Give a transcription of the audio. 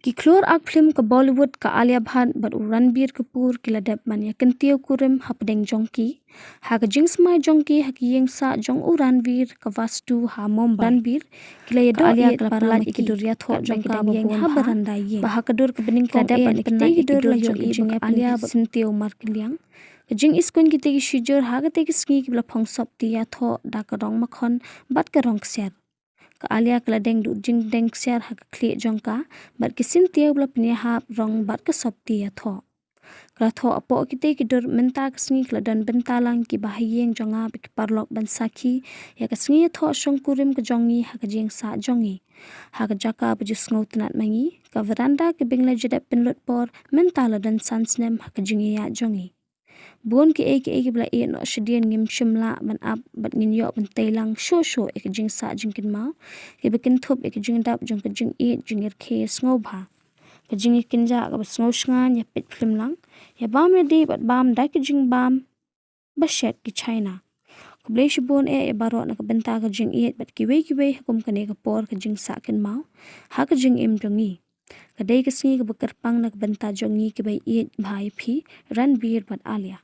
Ki keluar ak film ke Bollywood ke Alia Bhatt bat Ranbir Kapoor ki ladap man ya kentio kurim hapdeng jongki. Ha ke jing smai jongki ha ki yeng sa jong Ranbir ke vastu ha Mumbai. Ranbir kila ya do Alia ke palat ikidur Iathoh jongka babon ha beranda ye. Bah kedur ke bening kong ban kita ikidur la jong jing Alia sentio mar kiliang. Kejing iskun kita ki shijur ha ke teki sngi ki bela pongsop ti Iathoh da ke rong makon bat ke rong kser. Ke Alia kala deng du jing deng kser ha ke klik jongka bat kisin tia bela penyahap rong bat ke sop ti Iathoh. Kala tho apo kita kidur menta kesngi kala dan bentalang ki bahayeng jonga ki parlok ban saki ya ke sngi Iathoh Shongkurim ke jongi ha ke jing sa jongi. Ha ke jaka baju sngo tenat mangi ke veranda ke bingla jedat penlut por mentala dan sansnem ha ke jingi ya jongi. Buon ki bela no shedian ngim shimla ban ap bat ngin yok ban tailang sho ek jing sa jing kin mau ke bekin thup ek jing dap jong ke jing Ieid jing ke sngo bha ke jing kin ja ka sngo shngan ya pit film lang ya bam ya de bat bam da ke jing bam ba shet ki China ko ble shibon ya baro na ka benta ke jing Ieid bat ki we hukum kane ka por ke jing sa kin mau ha ke jing im jongi kadai ke sngi ke bekerpang na ka benta jongi ke bai Ieid bhai phi Ranbir bat Alia.